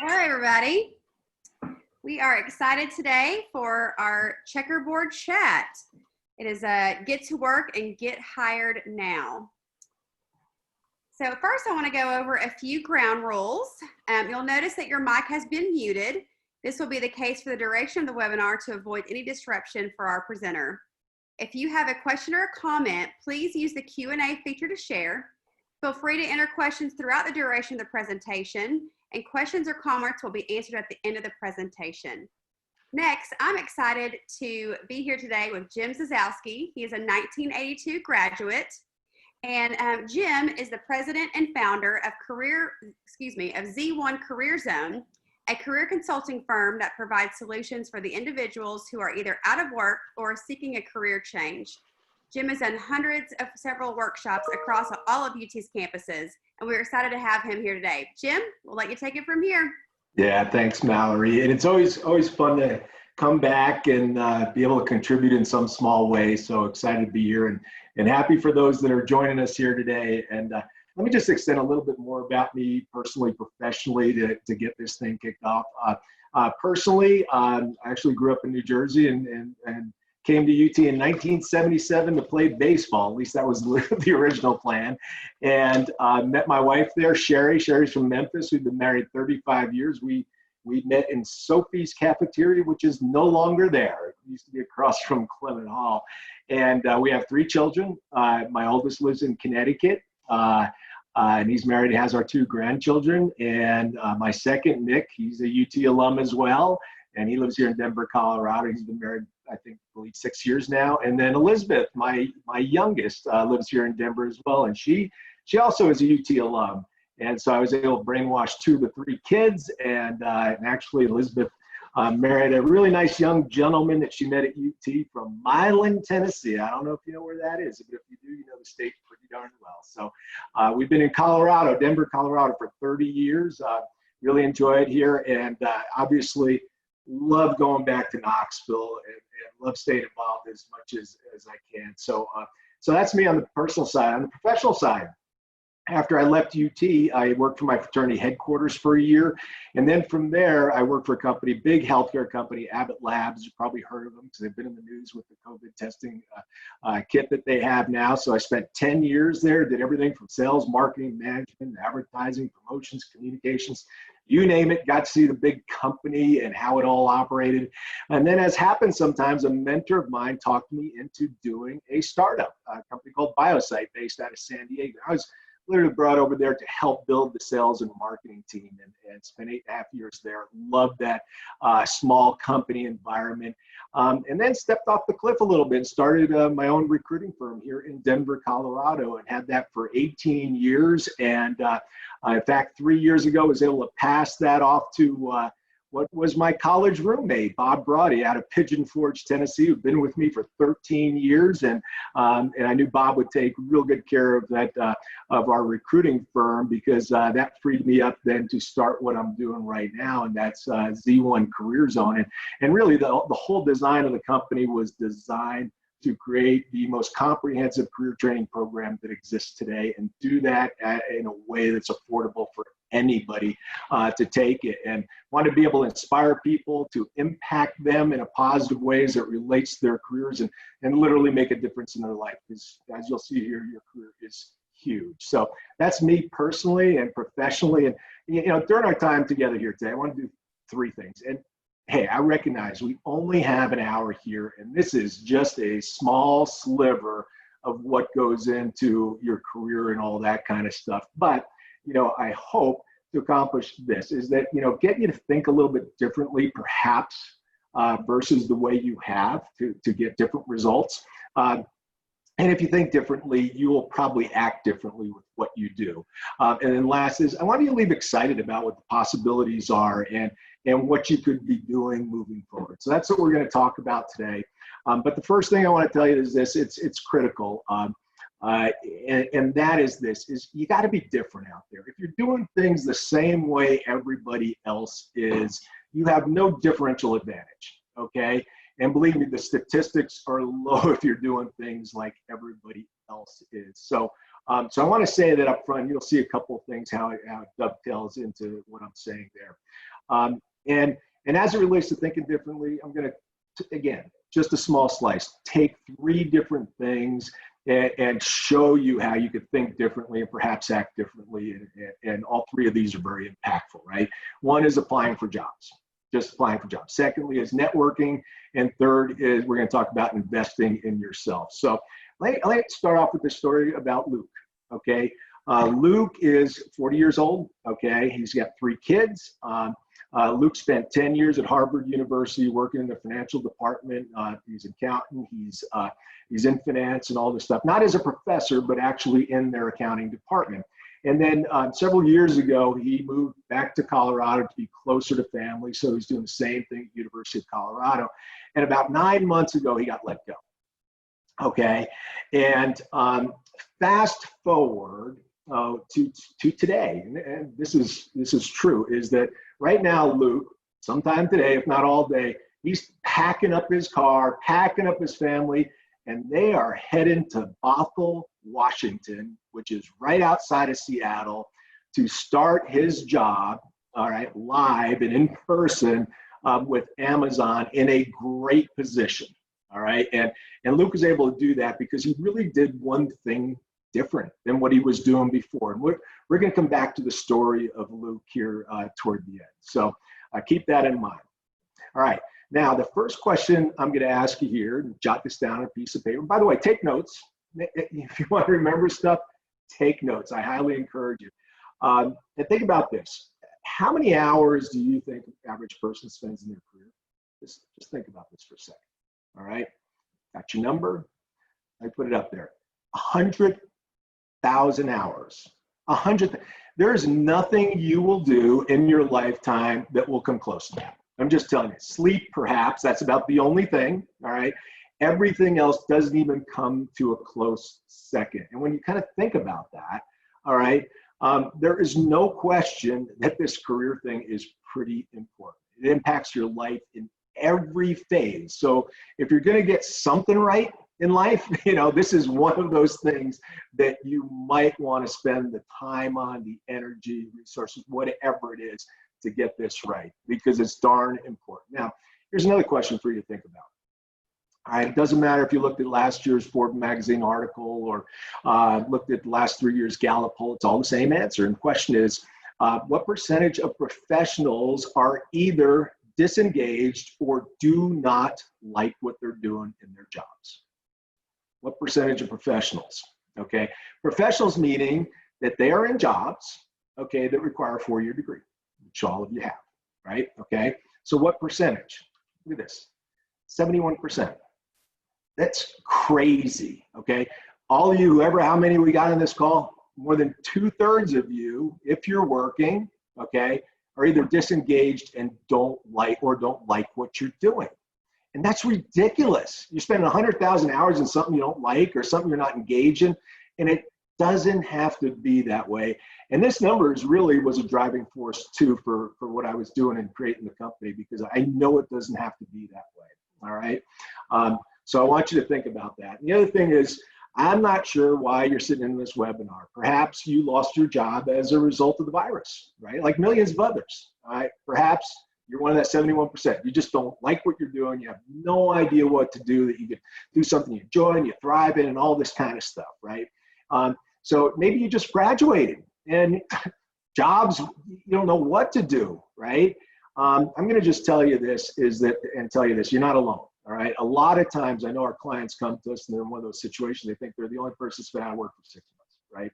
Hello, everybody. We are excited today for our Checkerboard Chat. It is a get to work and get hired now. So first I want to go over a few ground rules. You'll notice that your mic has been muted. This will be the case for the duration of the webinar to avoid any disruption for our presenter. If you have a question or a comment, please use the Q&A feature to share. Feel free to enter questions throughout the duration of the presentation, and questions or comments will be answered at the end of the presentation. Next, I'm excited to be here today with Jim Zasowski. He is a 1982 graduate, and Jim is the president and founder of Z1 Career Zone, a career consulting firm that provides solutions for the individuals who are either out of work or seeking a career change. Jim has done hundreds of several workshops across all of UT's campuses, and we're excited to have him here today. Jim, we'll let you take it from here. Yeah, thanks, Mallory. And it's always fun to come back and be able to contribute in some small way. So excited to be here and happy for those that are joining us here today. And let me just extend a little bit more about me personally, professionally to get this thing kicked off. Personally, I actually grew up in New Jersey and came to UT in 1977 to play baseball. At least that was the original plan. And met my wife there, Sherry. Sherry's from Memphis. We've been married 35 years. We met in Sophie's Cafeteria, which is no longer there. It used to be across from Clement Hall. And we have 3 children. My oldest lives in Connecticut. And he's married, has our 2 grandchildren. And my second, Nick, he's a UT alum as well. And he lives here in Denver, Colorado. He's been married, I believe 6 years now. And then Elizabeth, my youngest, lives here in Denver as well. And she also is a UT alum. And so I was able to brainwash 2 of the 3 kids. And actually Elizabeth married a really nice young gentleman that she met at UT from Milan, Tennessee. I don't know if you know where that is, but if you do, you know the state pretty darn well. So we've been in Colorado, Denver, Colorado for 30 years. Really enjoy it here. And obviously, love going back to Knoxville and love staying involved as much as I can. So that's me on the personal side. On the professional side, after I left UT, I worked for my fraternity headquarters for a year. And then from there, I worked for a company, big healthcare company, Abbott Labs. You've probably heard of them because they've been in the news with the COVID testing kit that they have now. So I spent 10 years there, did everything from sales, marketing, management, advertising, promotions, communications, you name it, got to see the big company and how it all operated. And then, as happens sometimes, a mentor of mine talked me into doing a startup, a company called BioSite based out of San Diego. I was literally brought over there to help build the sales and marketing team and spent 8.5 years there. Loved that small company environment. And then stepped off the cliff a little bit and started my own recruiting firm here in Denver, Colorado, and had that for 18 years. And in fact, 3 years ago, I was able to pass that off to what was my college roommate, Bob Brody, out of Pigeon Forge, Tennessee, who'd been with me for 13 years. And I knew Bob would take real good care of that, of our recruiting firm, because that freed me up then to start what I'm doing right now. And that's Z1 Career Zone. And really the whole design of the company was designed to create the most comprehensive career training program that exists today, and do that in a way that's affordable for anybody to take it, and want to be able to inspire people, to impact them in a positive way as it relates to their careers, and literally make a difference in their life. Because as you'll see here, your career is huge. So that's me personally and professionally. And during our time together here today, I want to do three things. And hey, I recognize we only have an hour here, and this is just a small sliver of what goes into your career and all that kind of stuff. But I hope to accomplish this, is that, get you to think a little bit differently, perhaps, versus the way you have to get different results. And if you think differently, you will probably act differently with what you do. And then last is, I want you to leave excited about what the possibilities are and what you could be doing moving forward. So that's what we're going to talk about today. But the first thing I want to tell you is this: it's critical. And that is this, is you got to be different out there. If you're doing things the same way everybody else is, you have no differential advantage, okay? And believe me, the statistics are low if you're doing things like everybody else is. So I want to say that up front. You'll see a couple of things, how it dovetails into what I'm saying there. And as it relates to thinking differently, I'm going to, again, just a small slice, take three different things and show you how you could think differently and perhaps act differently. And all three of these are very impactful, right? One is applying for jobs, just applying for jobs. Secondly is networking. And third is we're going to talk about investing in yourself. So let's start off with the story about Luke, okay? Luke is 40 years old, okay? He's got 3 kids. Luke spent 10 years at Harvard University working in the financial department. He's an accountant. He's in finance and all this stuff, not as a professor, but actually in their accounting department. And then several years ago, he moved back to Colorado to be closer to family. So he's doing the same thing at University of Colorado. And about 9 months ago, he got let go. Okay. And fast forward to today, and this is true, is that right now, Luke, sometime today, if not all day, he's packing up his car, packing up his family, and they are heading to Bothell, Washington, which is right outside of Seattle, to start his job, all right, live and in person with Amazon in a great position, all right? And Luke was able to do that because he really did one thing different than what he was doing before. And we're going to come back to the story of Luke here toward the end. So keep that in mind. All right. Now, the first question I'm going to ask you here, jot this down on a piece of paper. By the way, take notes. If you want to remember stuff, take notes. I highly encourage you. And think about this. How many hours do you think an average person spends in their career? Just think about this for a second. All right. Got your number? I put it up there. 100,000 hours. 100. There's nothing you will do in your lifetime that will come close to that. I'm just telling you. Sleep, perhaps, that's about the only thing. All right. Everything else doesn't even come to a close second. And when you kind of think about that, all right, there is no question that this career thing is pretty important. It impacts your life in every phase. So if you're going to get something right in life, this is one of those things that you might want to spend the time on, the energy, resources, whatever it is, to get this right, because it's darn important. Now, here's another question for you to think about. All right, it doesn't matter if you looked at last year's Forbes magazine article or looked at the last 3 years Gallup poll, it's all the same answer. And the question is, what percentage of professionals are either disengaged or do not like what they're doing in their jobs? What percentage of professionals? Okay, professionals meaning that they are in jobs, okay, that require a 4-year degree, which all of you have, right? Okay, so what percentage? Look at this, 71%. That's crazy, okay? All of you, how many we got on this call? More than 2/3 of you, if you're working, okay, are either disengaged and don't like what you're doing. And that's ridiculous. You spend 100,000 hours in something you don't like or something you're not engaged in, and it doesn't have to be that way. And this number was a driving force too for what I was doing in creating the company, because I know it doesn't have to be that way. All right. So I want you to think about that. And the other thing is, I'm not sure why you're sitting in this webinar. Perhaps you lost your job as a result of the virus, right? Like millions of others, all right? Perhaps you're one of that 71%. You just don't like what you're doing. You have no idea what to do, that you can do something you enjoy and you thrive in and all this kind of stuff, right? So maybe you just graduated and jobs, you don't know what to do, right? I'm going to just tell you this, you're not alone. All right. A lot of times I know our clients come to us and they're in one of those situations. They think they're the only person that's been out of work for 6 months. Right.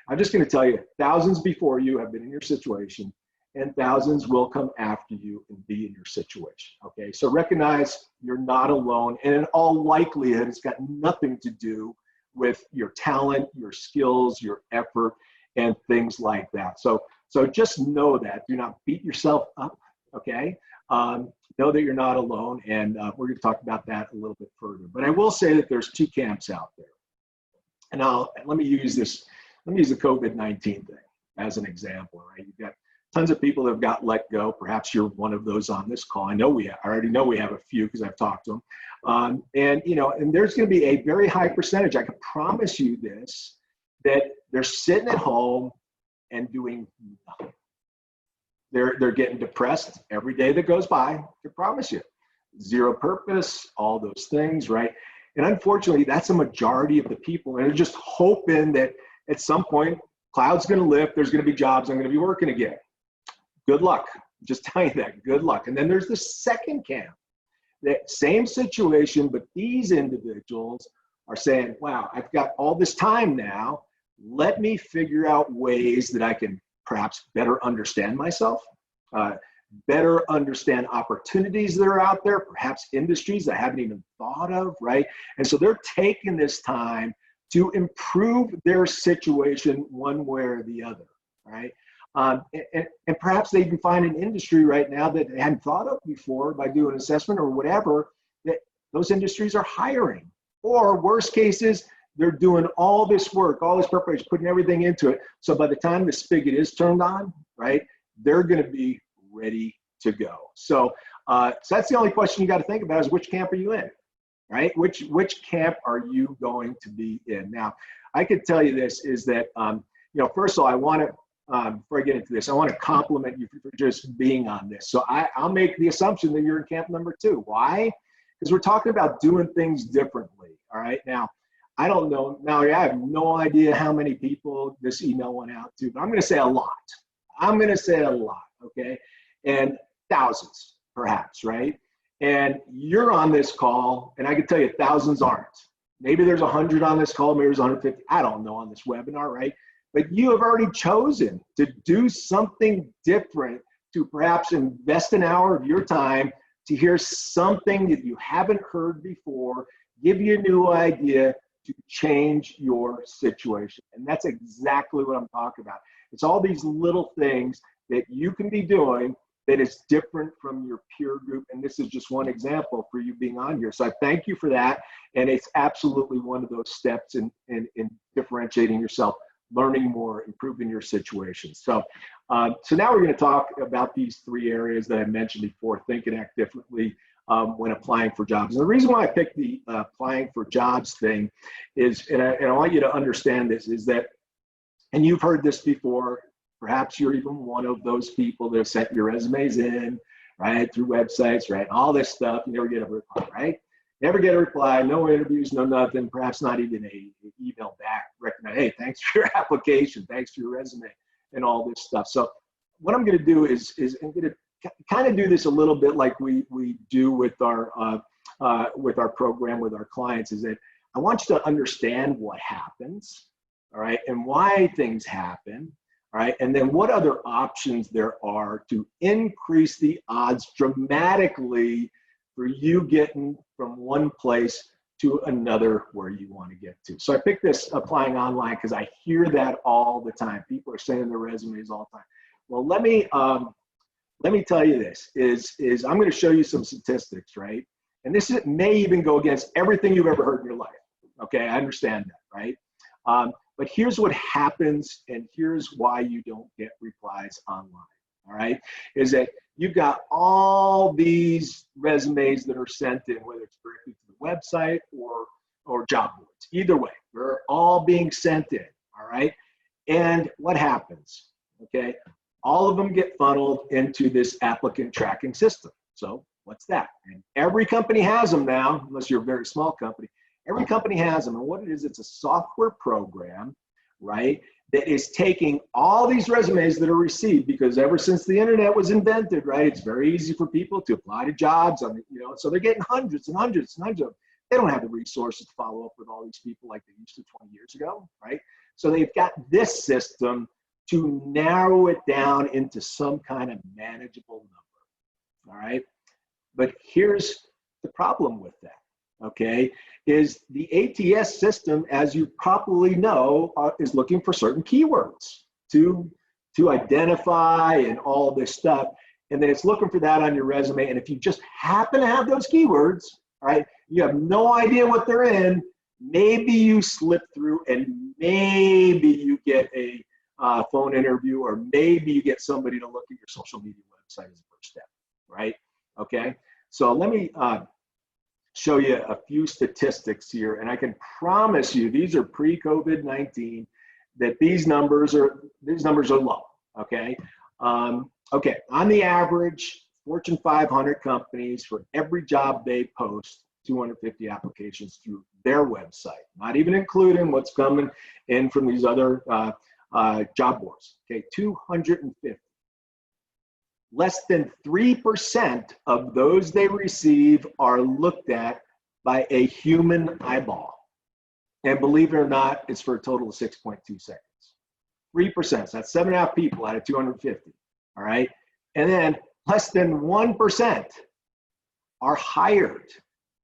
I'm just going to tell you, thousands before you have been in your situation, and thousands will come after you and be in your situation. Okay. So recognize you're not alone. And in all likelihood, it's got nothing to do with your talent, your skills, your effort, and things like that. So just know that. Do not beat yourself up. Okay. Know that you're not alone, and we're going to talk about that a little bit further. But I will say that there's two camps out there. And let me use the COVID-19 thing as an example, right? You've got tons of people that have got let go. Perhaps you're one of those on this call. I already know we have a few because I've talked to them. And there's going to be a very high percentage, I can promise you this, that they're sitting at home and doing nothing. They're getting depressed every day that goes by, I promise you. Zero purpose, all those things, right? And unfortunately, that's a majority of the people. And they're just hoping that at some point, cloud's going to lift, there's going to be jobs, I'm going to be working again. Good luck. Just tell you that, good luck. And then there's the second camp. That same situation, but these individuals are saying, wow, I've got all this time now. Let me figure out ways that I can perhaps better understand myself, better understand opportunities that are out there, perhaps industries I haven't even thought of, right? And so they're taking this time to improve their situation one way or the other, right? And perhaps they can find an industry right now that they hadn't thought of before by doing an assessment or whatever, that those industries are hiring. Or worst cases, they're doing all this work, all this preparation, putting everything into it. So by the time the spigot is turned on, right, they're going to be ready to go. So that's the only question you got to think about is which camp are you in, right? Which camp are you going to be in? Now, I could tell you this is that, first of all, I want to, before I get into this, I want to compliment you for just being on this. So I'll make the assumption that you're in camp number 2. Why? Because we're talking about doing things differently. All right. Now, I don't know, Mallory, I have no idea how many people this email went out to, but I'm going to say a lot. Okay? And thousands, perhaps, right? And you're on this call, and I can tell you thousands aren't. Maybe there's 100 on this call, maybe there's 150, I don't know, on this webinar, right? But you have already chosen to do something different, to perhaps invest an hour of your time to hear something that you haven't heard before, give you a new idea, to change your situation. And that's exactly what I'm talking about. It's all these little things that you can be doing that is different from your peer group. And this is just one example for you being on here. So I thank you for that. And it's absolutely one of those steps in differentiating yourself, learning more, improving your situation. So now we're going to talk about these 3 areas that I mentioned before: think and act differently, when applying for jobs. And the reason why I picked the applying for jobs thing is, and I want you to understand this, is that, and you've heard this before, perhaps you're even one of those people that have sent your resumes in, right, through websites, right, all this stuff, you never get a reply, right? Never get a reply, no interviews, no nothing, perhaps not even an email back, recommend, hey, thanks for your application, thanks for your resume, and all this stuff. So what I'm going to do is I'm going to kind of do this a little bit like we do with our program with our clients, is that I want you to understand what happens, all right, and why things happen, all right, and then what other options there are to increase the odds dramatically for you getting from one place to another where you want to get to. So I picked this applying online because I hear that all the time. People are sending their resumes all the time. Well, let me tell you this, is I'm going to show you some statistics, right? And this may even go against everything you've ever heard in your life. Okay, I understand that, right? But here's what happens, and here's why you don't get replies online, all right? Is that, you've got all these resumes that are sent in, whether it's directly to the website or job boards. Either way, they're all being sent in, all right? And what happens, okay? All of them get funneled into this applicant tracking system. So what's that? And every company has them now, unless you're a very small company. Every company has them. And what it is, it's a software program, right, that is taking all these resumes that are received, because ever since the internet was invented, right, it's very easy for people to apply to jobs, so they're getting hundreds and hundreds and hundreds of them. They don't have the resources to follow up with all these people like they used to 20 years ago, right? So they've got this system to narrow it down into some kind of manageable number, all right? But here's the problem with that, okay, is the ATS system, as you probably know, is looking for certain keywords to identify and all this stuff. And then it's looking for that on your resume. And if you just happen to have those keywords, all right, you have no idea what they're in, maybe you slip through and maybe you get a phone interview, or maybe you get somebody to look at your social media website as a first step, right? Okay, so let me show you a few statistics here, and I can promise you these are pre-COVID-19, that these numbers are low. Okay, okay. On the average, Fortune 500 companies, for every job they post, 250 applications through their website, not even including what's coming in from these other job boards. Okay, 250. Less than 3% of those they receive are looked at by a human eyeball. And believe it or not, it's for a total of 6.2 seconds. 3%, so that's 7.5 people out of 250, all right? And then less than 1% are hired.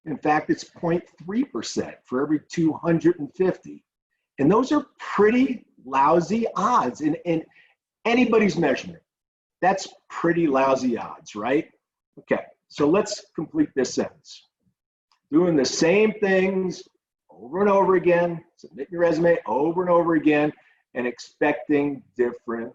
In fact, it's 0.3% for every 250. And those are pretty lousy odds in anybody's measurement. That's pretty lousy odds, right? Okay, so let's complete this sentence. Doing the same things over and over again, submit your resume over and over again, and expecting different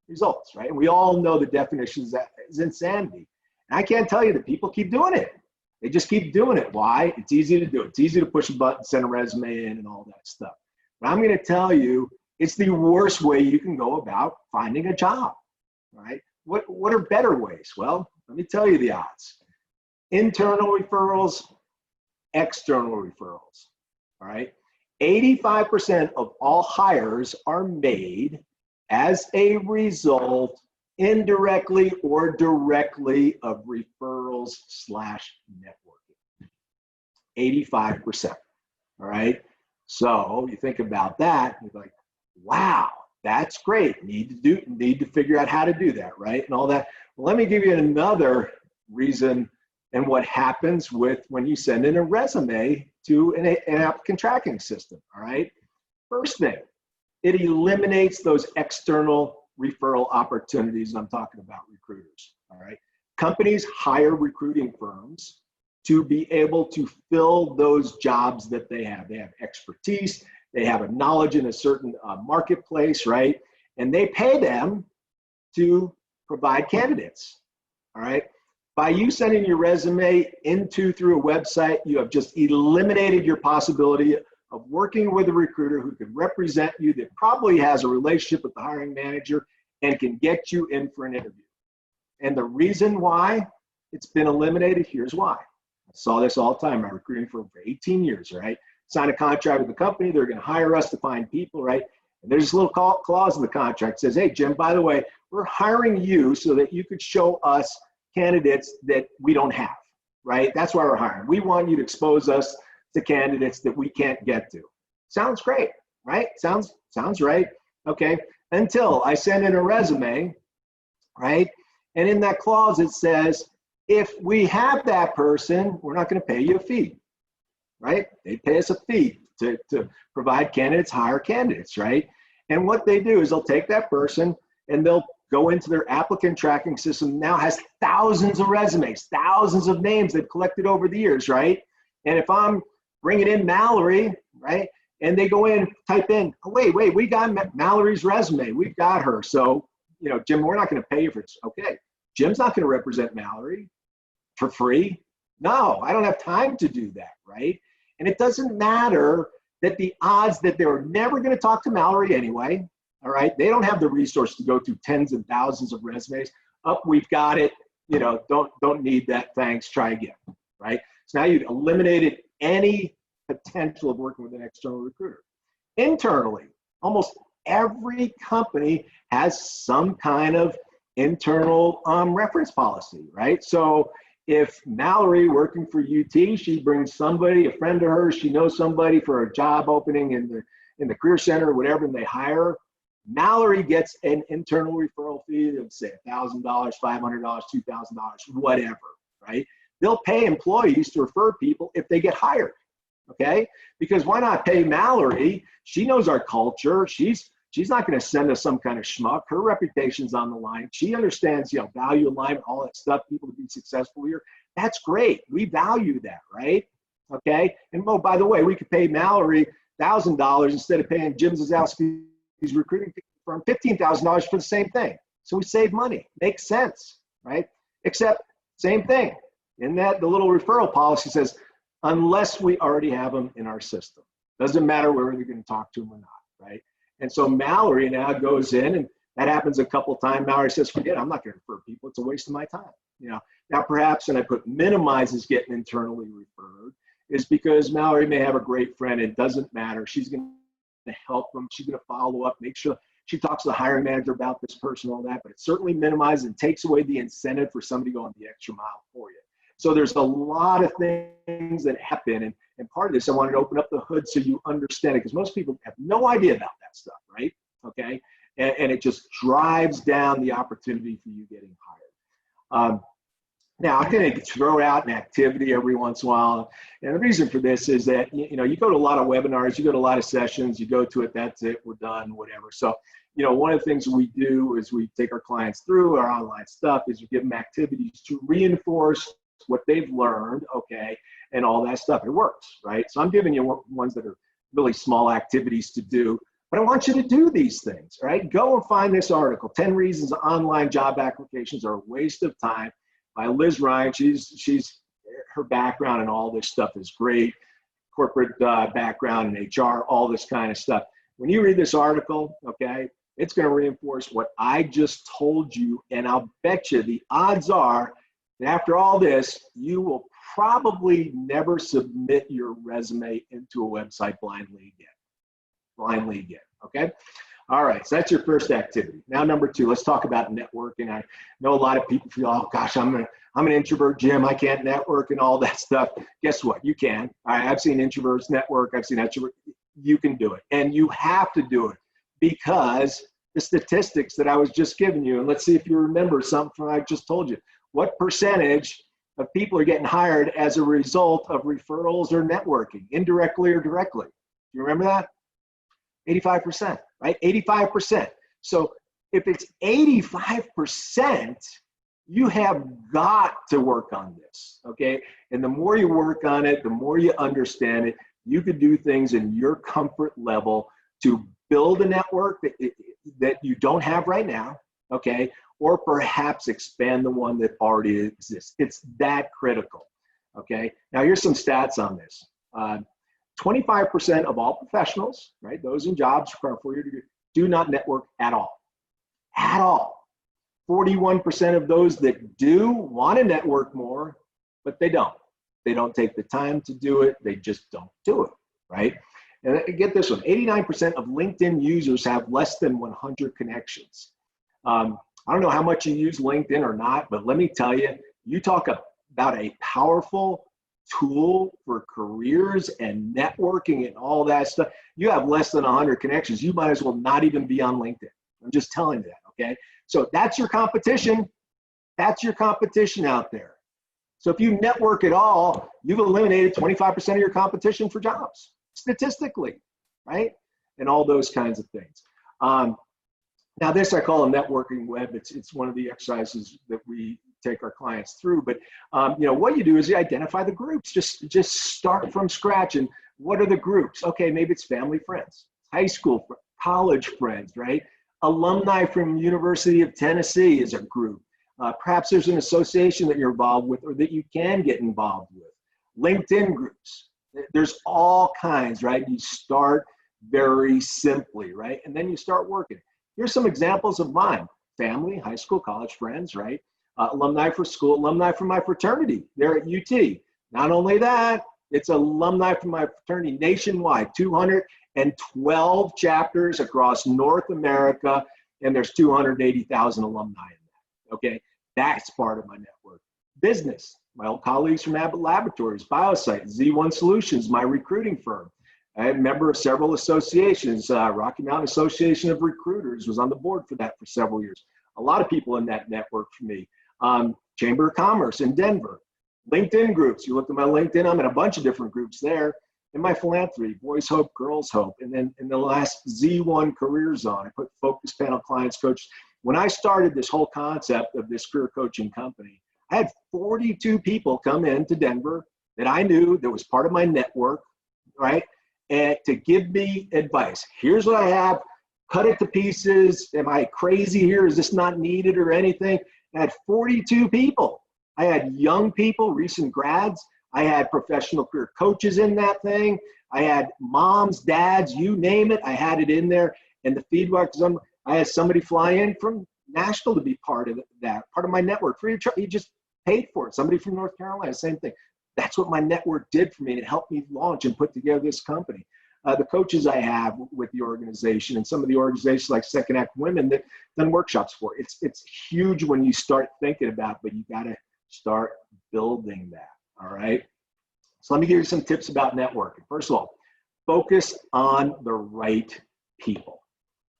results, right? And we all know the definition is insanity. And I can't tell you that people keep doing it. They just keep doing it. Why? It's easy to do. It's easy to push a button, send a resume in, and all that stuff. But I'm going to tell you, it's the worst way you can go about finding a job. Right? What are better ways? Well, let me tell you the odds. Internal referrals, external referrals. All right? 85% of all hires are made as a result, indirectly or directly, of referrals / networking. 85%. All right? So you think about that, and you're like, wow. That's great. Need to figure out how to do that, right? And all that. Well, let me give you another reason and what happens when you send in a resume to an applicant tracking system, all right? First thing, it eliminates those external referral opportunities. I'm talking about recruiters, all right? Companies hire recruiting firms to be able to fill those jobs that they have. They have expertise. They have a knowledge in a certain marketplace, right? And they pay them to provide candidates, all right? By you sending your resume through a website, you have just eliminated your possibility of working with a recruiter who can represent you, that probably has a relationship with the hiring manager and can get you in for an interview. And the reason why it's been eliminated, here's why. I saw this all the time. I'm recruiting for 18 years, right? Sign a contract with the company, they're going to hire us to find people, right? And there's this little clause in the contract that says, hey, Jim, by the way, we're hiring you so that you could show us candidates that we don't have, right? That's why we're hiring. We want you to expose us to candidates that we can't get to. Sounds great, right? Sounds right. Okay, until I send in a resume, right? And in that clause, it says, if we have that person, we're not going to pay you a fee. Right? They pay us a fee to provide candidates, hire candidates, right? And what they do is they'll take that person and they'll go into their applicant tracking system. Now has thousands of resumes, thousands of names they've collected over the years, right? And if I'm bringing in Mallory, right? And they go in, type in, oh, wait, we got Mallory's resume. We've got her. So, Jim, we're not going to pay you for this. Okay, Jim's not going to represent Mallory for free. No, I don't have time to do that, right? And it doesn't matter that the odds that they're never going to talk to Mallory anyway, all right? They don't have the resource to go through tens and thousands of resumes. Oh, we've got it. You know, don't need that. Thanks. Try again, right? So now you've eliminated any potential of working with an external recruiter. Internally, almost every company has some kind of internal reference policy, right? So if Mallory working for UT, she brings somebody, a friend of hers, she knows somebody for a job opening in the career center or whatever, and they hire, Mallory gets an internal referral fee of say $1,000, $500, $2,000, whatever, right? They'll pay employees to refer people if they get hired, okay? Because why not pay Mallory? She knows our culture. She's not going to send us some kind of schmuck. Her reputation's on the line. She understands, you know, value alignment, all that stuff, people to be successful here. That's great. We value that, right? Okay. And oh, by the way, we could pay Mallory $1,000 instead of paying Jim Zasowski, who's recruiting firm, $15,000 for the same thing. So we save money. Makes sense, right? Except same thing. In that, the little referral policy says, unless we already have them in our system, doesn't matter whether you're going to talk to them or not, right? And so Mallory now goes in, and that happens a couple of times. Mallory says, forget it, I'm not going to refer people. It's a waste of my time. You know, now perhaps, and I put minimizes getting internally referred, is because Mallory may have a great friend. It doesn't matter. She's going to help them. She's going to follow up, make sure she talks to the hiring manager about this person, all that, but it certainly minimizes and takes away the incentive for somebody going the extra mile for you. So there's a lot of things that happen, and part of this, I wanted to open up the hood so you understand it, because most people have no idea about that stuff, right? Okay, and it just drives down the opportunity for you getting hired. Now, I'm going to throw out an activity every once in a while, and the reason for this is that, you know, you go to a lot of webinars, you go to a lot of sessions, you go to it, that's it, we're done, whatever. So, you know, one of the things we do is we take our clients through our online stuff is we give them activities to reinforce what they've learned, okay, and all that stuff. It works, right? So I'm giving you ones that are really small activities to do, but I want you to do these things, right? Go and find this article, 10 Reasons Online Job Applications Are a Waste of Time by Liz Ryan. She's her background and all this stuff is great. Corporate background in HR, all this kind of stuff. When you read this article, okay, it's going to reinforce what I just told you, and I'll bet you the odds are and after all this, you will probably never submit your resume into a website blindly again, okay? All right, so that's your first activity. Now, number two, let's talk about networking. I know a lot of people feel, oh gosh, I'm an introvert, Jim, I can't network and all that stuff. Guess what? You can. I've seen introverts network. I've seen extroverts. You can do it, and you have to do it because the statistics that I was just giving you, and let's see if you remember something I just told you. What percentage of people are getting hired as a result of referrals or networking, indirectly or directly? Do you remember that? 85%, right? 85%. So if it's 85%, you have got to work on this, okay? And the more you work on it, the more you understand it, you could do things in your comfort level to build a network that you don't have right now, okay? Or perhaps expand the one that already exists. It's that critical, okay? Now here's some stats on this. 25% of all professionals, right, those in jobs requiring a 4-year degree, do not network at all. At all. 41% of those that do want to network more, but they don't. They don't take the time to do it. They just don't do it, right? And get this one, 89% of LinkedIn users have less than 100 connections. I don't know how much you use LinkedIn or not, but let me tell you, you talk about a powerful tool for careers and networking and all that stuff. You have less than 100 connections. You might as well not even be on LinkedIn. I'm just telling you that, okay? So that's your competition. That's your competition out there. So if you network at all, you've eliminated 25% of your competition for jobs, statistically, right? And all those kinds of things. Now this I call a networking web. It's one of the exercises that we take our clients through. But you know, what you do is you identify the groups. Just start from scratch. And what are the groups? Okay, maybe it's family friends, high school, college friends, right? Alumni from University of Tennessee is a group. Perhaps there's an association that you're involved with or that you can get involved with. LinkedIn groups. There's all kinds, right? You start very simply, right? And then you start working. Here's some examples of mine. Family, high school, college friends, right? Alumni for school, alumni from my fraternity there at UT. Not only that, it's alumni from my fraternity nationwide, 212 chapters across North America, and there's 280,000 alumni in that, okay? That's part of my network. Business, my old colleagues from Abbott Laboratories, Biosite, Z1 Solutions, my recruiting firm. I'm a member of several associations. Rocky Mountain Association of Recruiters was on the board for that for several years. A lot of people in that network for me. Chamber of Commerce in Denver. LinkedIn groups. You look at my LinkedIn, I'm in a bunch of different groups there. In my philanthropy, Boys Hope, Girls Hope. And then in the last Z1 Career Zone, I put focus panel clients coach. When I started this whole concept of this career coaching company, I had 42 people come into Denver that I knew that was part of my network, right? And to give me advice. Here's what I have, cut it to pieces. Am I crazy here? Is this not needed or anything? I had 42 people. I had young people, recent grads. I had professional career coaches in that thing. I had moms, dads, you name it. I had it in there. And the feedback, I had somebody fly in from Nashville to be part of that, part of my network. Free of charge. He just paid for it. Somebody from North Carolina, same thing. That's what my network did for me, and it helped me launch and put together this company. The coaches I have with the organization and some of the organizations like Second Act Women that done workshops for. It's huge when you start thinking about it, but you got to start building that, all right? So let me give you some tips about networking. First of all, focus on the right people,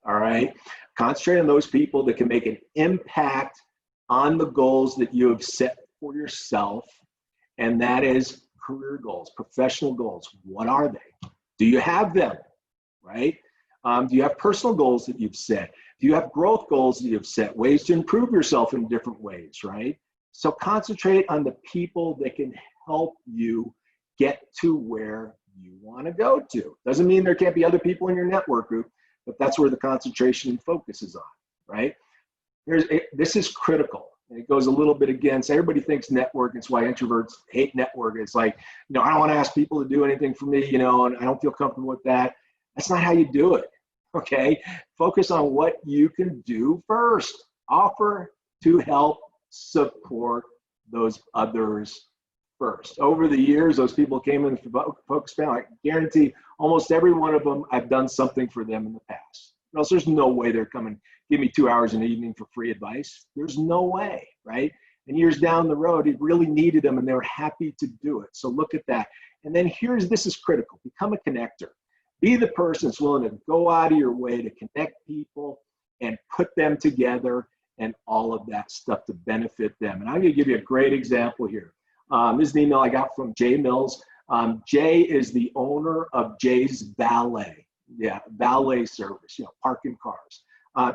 all right? Concentrate on those people that can make an impact on the goals that you have set for yourself. And that is career goals, professional goals. What are they? Do you have them, right? Do you have personal goals that you've set? Do you have growth goals that you've set? Ways to improve yourself in different ways, right? So concentrate on the people that can help you get to where you want to go to. Doesn't mean there can't be other people in your network group, but that's where the concentration and focus is on, right? This is critical. And it goes a little bit against, everybody thinks network, it's why introverts hate network. It's like, I don't want to ask people to do anything for me, and I don't feel comfortable with that. That's not how you do it, okay? Focus on what you can do first. Offer to help support those others first. Over the years, those people came in the focus panel. I guarantee almost every one of them, I've done something for them in the past. Else there's no way they're coming, give me 2 hours in the evening for free advice. There's no way, right? And years down the road, it really needed them and they were happy to do it. So look at that. And then this is critical. Become a connector. Be the person that's willing to go out of your way to connect people and put them together and all of that stuff to benefit them. And I'm going to give you a great example here. This is an email I got from Jay Mills. Jay is the owner of Jay's Valet. Yeah, valet service, parking cars.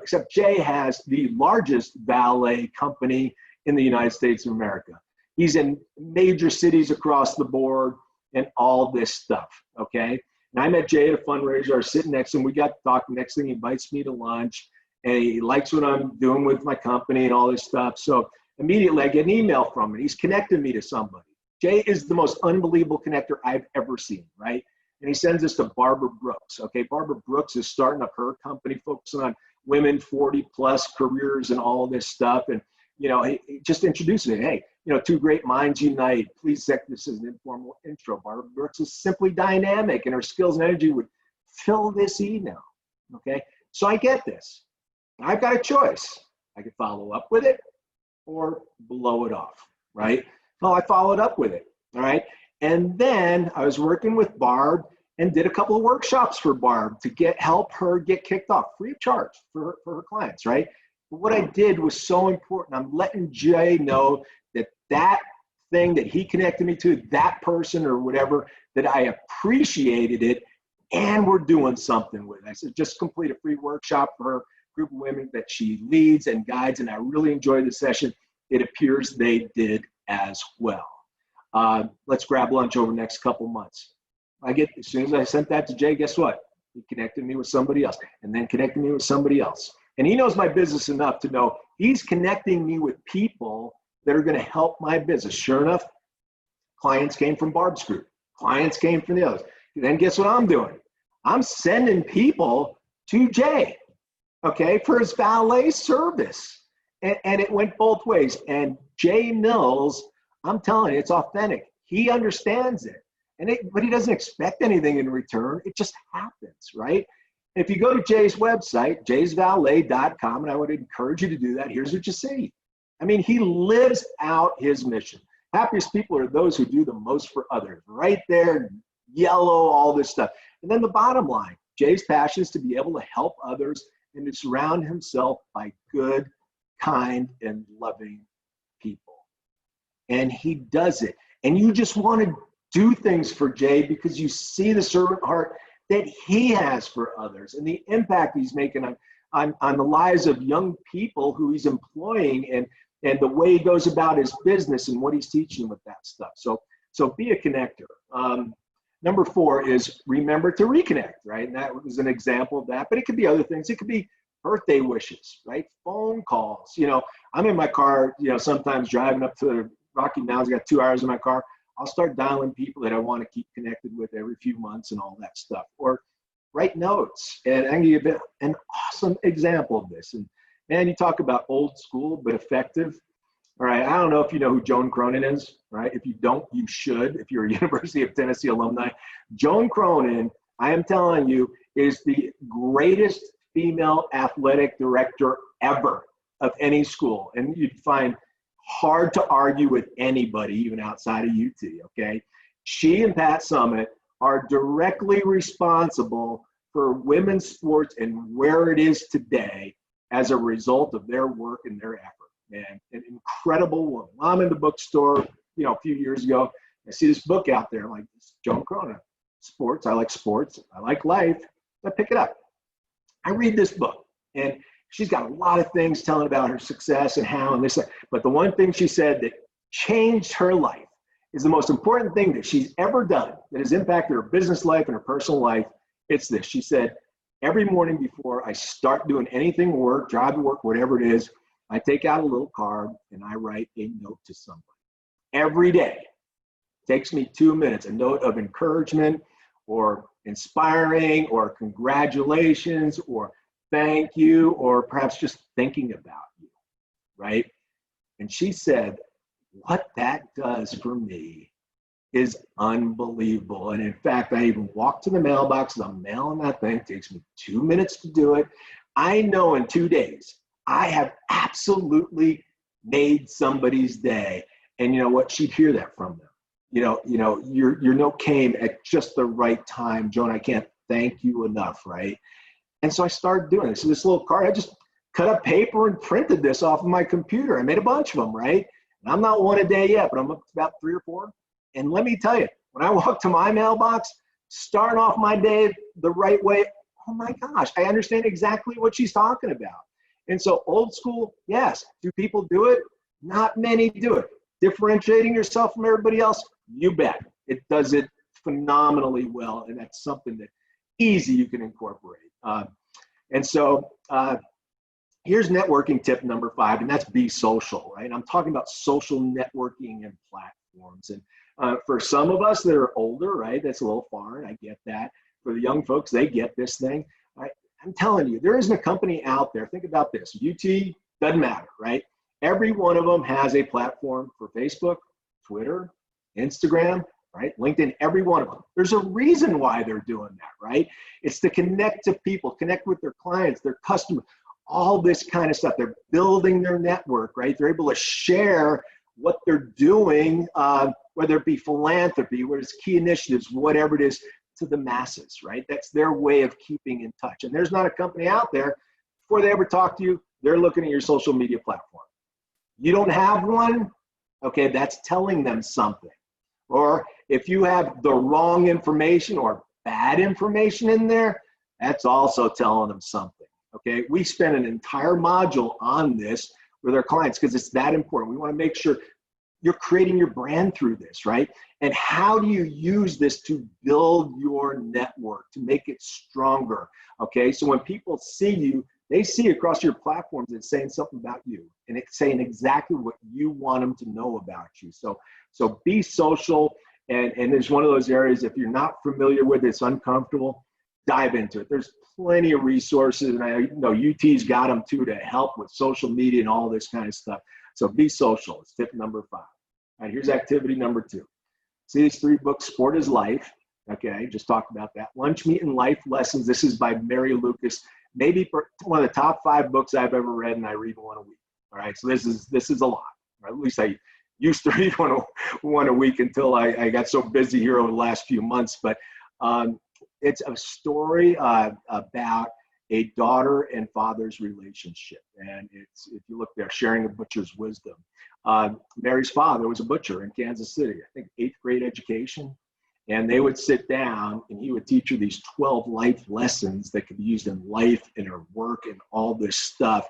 Except Jay has the largest valet company in the United States of America. He's in major cities across the board and all this stuff, okay? And I met Jay at a fundraiser. I was sitting next to him. We got to talk. Next thing, he invites me to lunch, and he likes what I'm doing with my company and all this stuff. So immediately, I get an email from him. He's connected me to somebody. Jay is the most unbelievable connector I've ever seen, right? And he sends this to Barbara Brooks. Okay, Barbara Brooks is starting up her company focusing on women 40 plus careers and all this stuff. And, he just introduced me, hey, two great minds unite. Please check this as an informal intro. Barbara Brooks is simply dynamic and her skills and energy would fill this email. Okay, so I get this. I've got a choice. I could follow up with it or blow it off, right? Well, I followed up with it, all right? And then I was working with Barb and did a couple of workshops for Barb to help her get kicked off free of charge for her clients, right? But what I did was so important. I'm letting Jay know that thing that he connected me to, that person or whatever, that I appreciated it and we're doing something with it. I said, just complete a free workshop for her group of women that she leads and guides, and I really enjoyed the session. It appears they did as well. Let's grab lunch over the next couple months. As soon as I sent that to Jay, guess what? He connected me with somebody else and then connected me with somebody else. And he knows my business enough to know he's connecting me with people that are going to help my business. Sure enough, clients came from Barb's group. Clients came from the others. Then guess what I'm doing? I'm sending people to Jay, okay, for his valet service. And it went both ways. And Jay Mills, I'm telling you, it's authentic. He understands it. But he doesn't expect anything in return. It just happens, right? If you go to Jay's website, jaysvalet.com, and I would encourage you to do that, here's what you see. I mean, he lives out his mission. Happiest people are those who do the most for others. Right there, yellow, all this stuff. And then the bottom line, Jay's passion is to be able to help others and to surround himself by good, kind, and loving people. And he does it. And you just want to do things for Jay because you see the servant heart that he has for others and the impact he's making on the lives of young people who he's employing and the way he goes about his business and what he's teaching with that stuff. So be a connector. Number 4 is remember to reconnect, right? And that was an example of that, but it could be other things. It could be birthday wishes, right? Phone calls. You know, I'm in my car, you know, sometimes driving up to the Rocky Mountains, got 2 hours in my car. I'll start dialing people that I want to keep connected with every few months and all that stuff, or write notes. And I can give you an awesome example of this. And man, you talk about old school, but effective. All right, I don't know if you know who Joan Cronin is, right? If you don't, you should, if you're a University of Tennessee alumni. Joan Cronin, I am telling you, is the greatest female athletic director ever of any school. And you'd find hard to argue with anybody, even outside of UT, okay? She and Pat Summitt are directly responsible for women's sports and where it is today as a result of their work and their effort, man. An incredible woman. I'm in the bookstore, you know, a few years ago. I see this book out there. I'm like, this is Joan Cronin. Sports, I like life. I pick it up. I read this book, and she's got a lot of things telling about her success and how and this, but the one thing she said that changed her life is the most important thing that she's ever done that has impacted her business life and her personal life. It's this. She said, every morning before I start doing anything work, drive to work, whatever it is, I take out a little card and I write a note to somebody. Every day. It takes me 2 minutes, a note of encouragement or inspiring or congratulations or thank you, or perhaps just thinking about you, right? And she said, what that does for me is unbelievable. And in fact, I even walk to the mailbox, I'm mailing that thing, it takes me 2 minutes to do it. I know in 2 days, I have absolutely made somebody's day. And you know what? She'd hear that from them. Your note came at just the right time. Joan, I can't thank you enough, right? And so I started doing this. So this little card, I just cut up paper and printed this off of my computer. I made a bunch of them, right? And I'm not one a day yet, but I'm up to about 3 or 4. And let me tell you, when I walk to my mailbox, starting off my day the right way, oh my gosh, I understand exactly what she's talking about. And so old school, yes. Do people do it? Not many do it. Differentiating yourself from everybody else, you bet. It does it phenomenally well, and that's something that easy you can incorporate. And so here's networking tip number 5, and that's be social, right? I'm talking about social networking and platforms. And for some of us that are older, right, that's a little foreign, I get that. For the young folks, they get this thing. I'm telling you, there isn't a company out there, think about this, UT, doesn't matter, right? Every one of them has a platform for Facebook, Twitter, Instagram, right? LinkedIn, every one of them. There's a reason why they're doing that, right? It's to connect to people, connect with their clients, their customers, all this kind of stuff. They're building their network, right? They're able to share what they're doing, whether it be philanthropy, whether it's key initiatives, whatever it is, to the masses, right? That's their way of keeping in touch. And there's not a company out there, before they ever talk to you, they're looking at your social media platform. You don't have one, okay, that's telling them something. Or if you have the wrong information or bad information in there, that's also telling them something, okay? We spent an entire module on this with our clients because it's that important. We want to make sure you're creating your brand through this, right? And how do you use this to build your network, to make it stronger, okay? So when people see you, they see across your platforms it's saying something about you, and it's saying exactly what you want them to know about you. So be social, and it's one of those areas, if you're not familiar with it, it's uncomfortable, dive into it. There's plenty of resources, and I know UT's got them too, to help with social media and all this kind of stuff. So be social. It's tip number 5. All right, here's activity number 2. See these 3 books, Sport is Life. Okay, just talked about that. Lunch, Meat, and Life Lessons. This is by Mary Lucas. Maybe one of the top 5 books I've ever read, and I read one a week. All right, so this is a lot. Or at least I used to read one a week until I got so busy here over the last few months. But it's a story about a daughter and father's relationship. And it's, if you look there, sharing a butcher's wisdom. Mary's father was a butcher in Kansas City, I think 8th grade education. And they would sit down and he would teach her these 12 life lessons that could be used in life and her work and all this stuff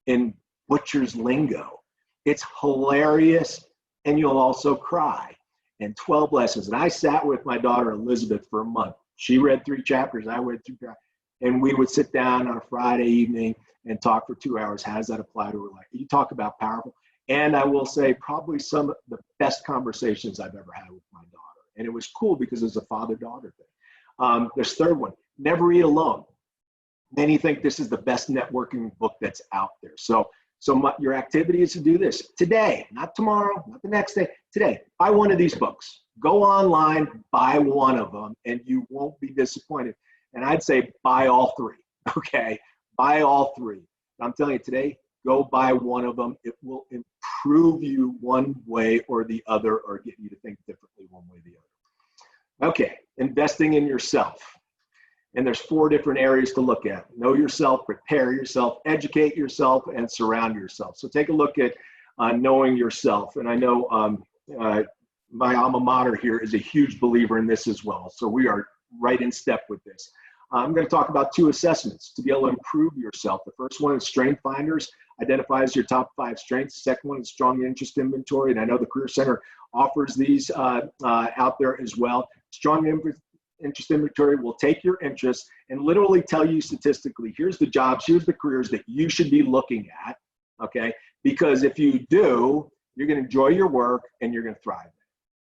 in butcher's lingo. It's hilarious, and you'll also cry. And 12 lessons. And I sat with my daughter Elizabeth for a month. She read 3 chapters, I read 3 chapters. And we would sit down on a Friday evening and talk for 2 hours. How does that apply to her life? You talk about powerful. And I will say probably some of the best conversations I've ever had with my daughter. And it was cool because it's a father-daughter thing. There's 3rd one, Never Eat Alone. Many think this is the best networking book that's out there. So your activity is to do this today, not tomorrow, not the next day, today. Buy one of these books. Go online, buy one of them, and you won't be disappointed. And I'd say buy all 3, okay? Buy all 3. I'm telling you today, go buy one of them. It will improve you one way or the other, or get you to think differently one way or the other. Okay, investing in yourself. And there's 4 different areas to look at. Know yourself, prepare yourself, educate yourself, and surround yourself. So take a look at knowing yourself. And I know my alma mater here is a huge believer in this as well. So we are right in step with this. I'm going to talk about 2 assessments to be able to improve yourself. The first one is Strength Finders, identifies your top 5 strengths. The second one is Strong Interest Inventory, and I know the Career Center offers these out there as well. Strong Interest Inventory will take your interests and literally tell you statistically, here's the jobs, here's the careers that you should be looking at, okay? Because if you do, you're going to enjoy your work and you're going to thrive,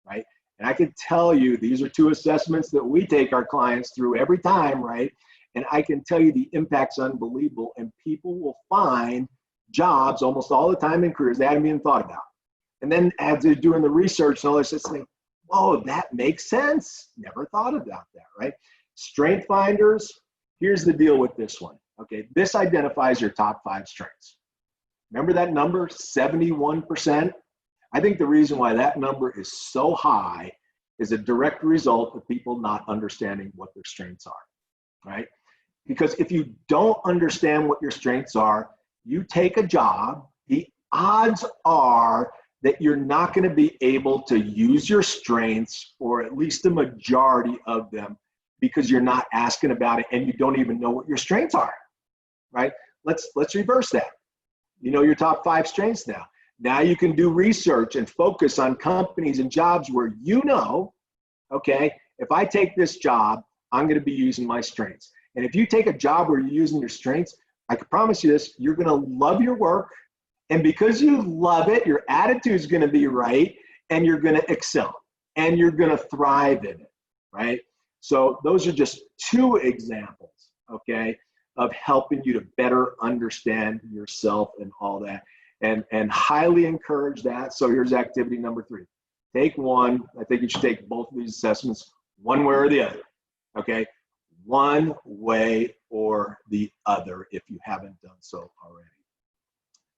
right? And I can tell you, these are 2 assessments that we take our clients through every time, right? And I can tell you the impact's unbelievable, and people will find jobs almost all the time in careers they hadn't even thought about. And then as they're doing the research and all this, it's like, whoa, that makes sense. Never thought about that, right? Strength Finders, here's the deal with this one, okay? This identifies your top 5 strengths. Remember that number, 71%? I think the reason why that number is so high is a direct result of people not understanding what their strengths are, right? Because if you don't understand what your strengths are, you take a job, the odds are that you're not going to be able to use your strengths, or at least the majority of them, because you're not asking about it and you don't even know what your strengths are, right? Let's reverse that. You know your top 5 strengths now. Now you can do research and focus on companies and jobs where you know, okay, if I take this job, I'm going to be using my strengths. And if you take a job where you're using your strengths, I can promise you this, you're going to love your work. And because you love it, your attitude is going to be right, and you're going to excel, and you're going to thrive in it, right? So those are just 2 examples, okay, of helping you to better understand yourself and all that. And highly encourage that. So here's activity number 3. Take one. I think you should take both of these assessments one way or the other, okay? One way or the other if you haven't done so already.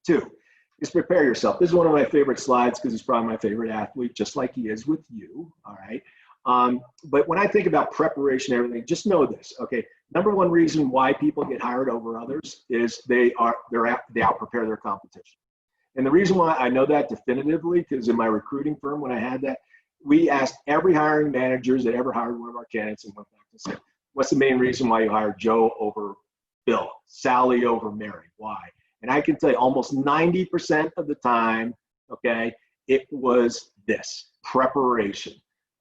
2 is prepare yourself. This is one of my favorite slides because he's probably my favorite athlete, just like he is with you, all right? But when I think about preparation and everything, just know this, okay? Number 1 reason why people get hired over others is they out-prepare their competition. And the reason why I know that definitively, because in my recruiting firm, when I had that, we asked every hiring managers that ever hired one of our candidates and went back and said, what's the main reason why you hired Joe over Bill, Sally over Mary? Why? And I can tell you almost 90% of the time, okay, it was this, preparation.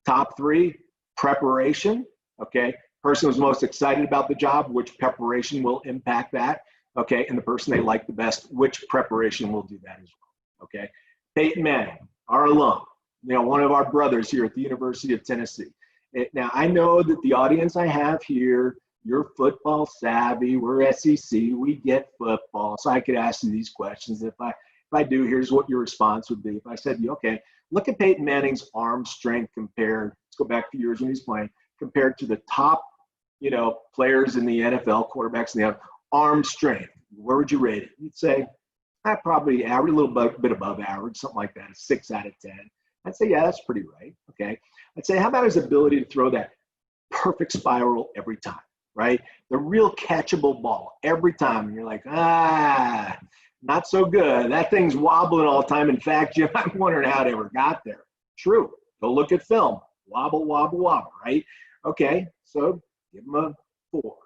Top 3, preparation, okay? Person was most excited about the job, which preparation will impact that. okay, and the person they like the best, which preparation will do that as well, okay? Peyton Manning, our alum, one of our brothers here at the University of Tennessee. Now, I know that the audience I have here, you're football savvy, we're SEC, we get football, so I could ask you these questions. If I do, here's what your response would be. If I said to you, okay, look at Peyton Manning's arm strength compared, let's go back a few years when he's playing, compared to the top, players in the NFL, quarterbacks in the arm strength, where would you rate it? You'd say, probably average, a little bit above average, something like that, a 6 out of 10. I'd say, yeah, that's pretty right, okay? I'd say, how about his ability to throw that perfect spiral every time, right? The real catchable ball every time. And you're like, not so good. That thing's wobbling all the time. In fact, Jim, I'm wondering how it ever got there. True. Go look at film. Wobble, wobble, wobble, right? Okay, so give him a 4.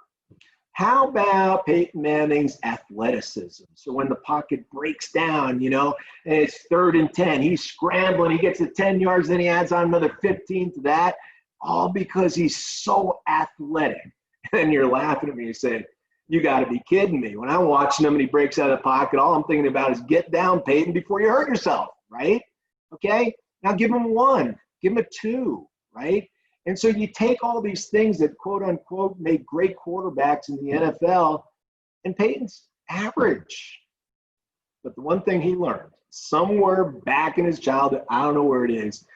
How about Peyton Manning's athleticism? So when the pocket breaks down, and it's 3rd and 10, he's scrambling, he gets to 10 yards, then he adds on another 15 to that, all because he's so athletic. And you're laughing at me and saying, you got to be kidding me. When I'm watching him and he breaks out of the pocket, all I'm thinking about is get down, Peyton, before you hurt yourself, right? Okay, now give him 1, give him a 2, right? And so you take all these things that, quote unquote, make great quarterbacks in the NFL, and Peyton's average. But the one thing he learned somewhere back in his childhood, I don't know where it is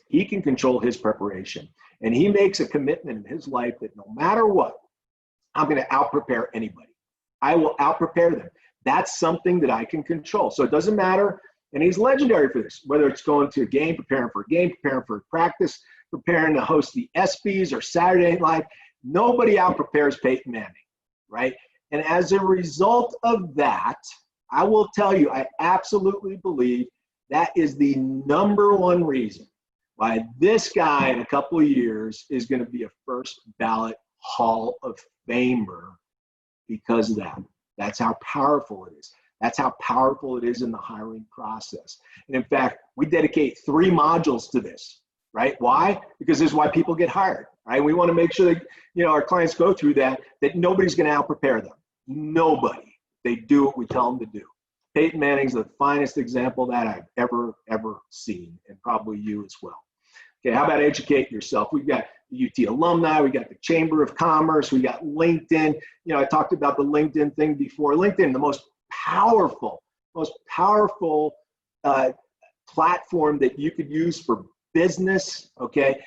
he can control his preparation. And he makes a commitment in his life that no matter what, I'm going to out-prepare anybody. I will out-prepare them. That's something that I can control. So it doesn't matter, and he's legendary for this, whether it's going to a game, preparing for a game, preparing for a practice, preparing to host the ESPYs or Saturday Night Live. Nobody out-prepares Peyton Manning, right? And as a result of that, I will tell you, I absolutely believe that is the #1 reason why this guy in a couple of years is going to be a first ballot Hall of Famer because of that. That's how powerful it is. That's how powerful it is in the hiring process. And in fact, we dedicate 3 modules to this. Right? Why? Because this is why people get hired, right? We want to make sure that, our clients go through that nobody's going to out-prepare them. Nobody. They do what we tell them to do. Peyton Manning's the finest example of that I've ever seen, and probably you as well. Okay, how about educate yourself? We've got the UT alumni, we got the Chamber of Commerce, we got LinkedIn. I talked about the LinkedIn thing before. LinkedIn, the most powerful platform that you could use for business, okay,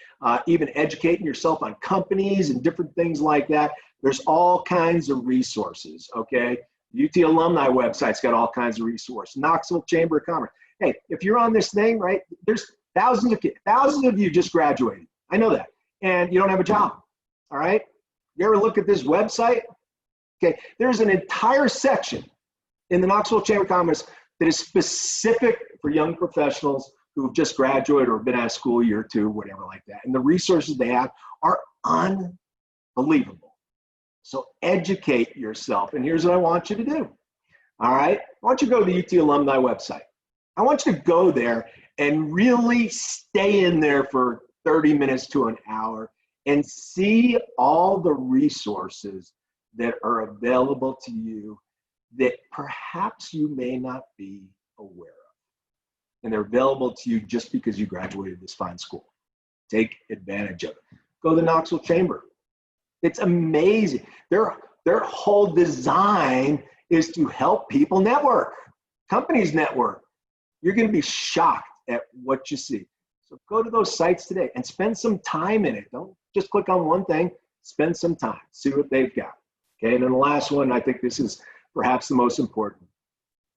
even educating yourself on companies and different things like that. There's all kinds of resources, okay? UT alumni website's got all kinds of resources. Knoxville Chamber of Commerce. Hey, if you're on this thing, right, there's thousands of you just graduated. I know that. And you don't have a job, all right? You ever look at this website? Okay, there's an entire section in the Knoxville Chamber of Commerce that is specific for young professionals who've just graduated or been out of school a year or 2, whatever like that. And the resources they have are unbelievable. So educate yourself. And here's what I want you to do. All right? I want you to go to the UT alumni website. I want you to go there and really stay in there for 30 minutes to an hour and see all the resources that are available to you that perhaps you may not be aware of. And they're available to you just because you graduated this fine school. Take advantage of it. Go to the Knoxville Chamber. It's amazing. Their whole design is to help people network, companies network. You're going to be shocked at what you see. So go to those sites today and spend some time in it. Don't just click on one thing. Spend some time. See what they've got. Okay, and then the last one, I think this is perhaps the most important,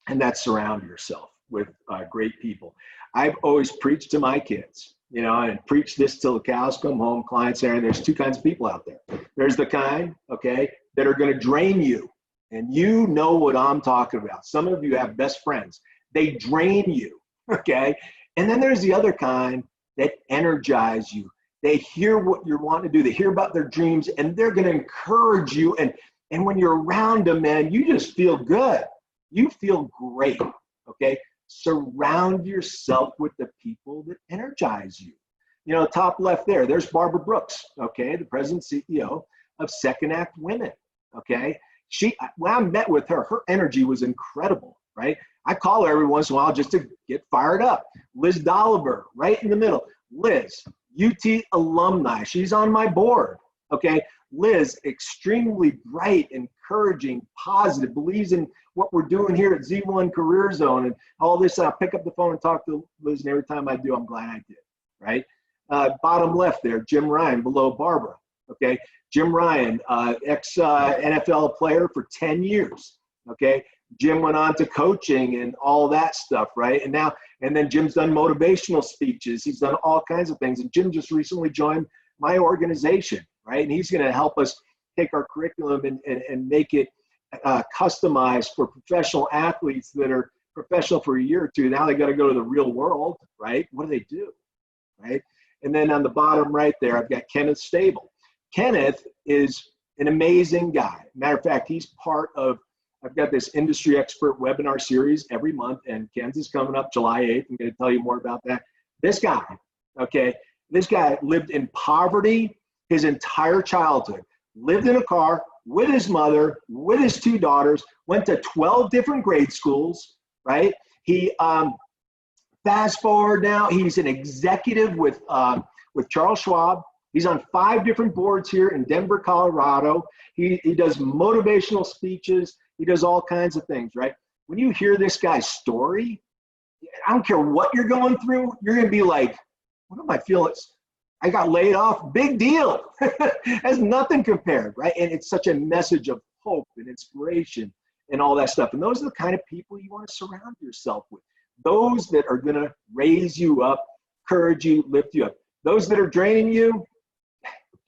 and that's surround yourself with great people. I've always preached to my kids, and preach this till the cows come home, clients there, and there's 2 kinds of people out there. There's the kind, okay, that are going to drain you, and you know what I'm talking about. Some of you have best friends. They drain you, okay? And then there's the other kind that energize you. They hear what you're wanting to do. They hear about their dreams, and they're going to encourage you. And when you're around them, man, you just feel good. You feel great, okay? Surround yourself with the people that energize you. Top left there's Barbara Brooks, okay, the president CEO of Second Act Women, okay? when I met with her, her energy was incredible, right? I call her every once in a while just to get fired up. Liz Dolliver, right in the middle. Liz, UT alumni. She's on my board, okay? Liz, extremely bright, encouraging, positive, believes in what we're doing here at Z1 Career Zone and all this. I'll pick up the phone and talk to Liz, and every time I do, I'm glad I did, right? Bottom left there, Jim Ryan, below Barbara, okay? Jim Ryan, ex-NFL player for 10 years, okay? Jim went on to coaching and all that stuff, right? And then Jim's done motivational speeches. He's done all kinds of things. And Jim just recently joined my organization, right? And he's going to help us take our curriculum and make it customized for professional athletes that are professional for a year or two. Now they got to go to the real world, right? What do, right? And then on the bottom right there, I've got Kenneth Stable. Kenneth is an amazing guy. Matter of fact, he's part of, I've got this industry expert webinar series every month, and Ken's is coming up July 8th. I'm going to tell you more about that. This guy, okay, this guy lived in poverty his entire childhood, lived in a car with his mother, with his 2 daughters, went to 12 different grade schools, right? He, fast forward now, he's an executive with Charles Schwab. He's on 5 different boards here in Denver, Colorado. He does motivational speeches. He does all kinds of things, right? When you hear this guy's story, I don't care what you're going through, you're going to be like, what am I feeling? I got laid off, big deal. Has nothing compared, right? And it's such a message of hope and inspiration and all that stuff. And those are the kind of people you want to surround yourself with. Those that are going to raise you up, encourage you, lift you up. Those that are draining you,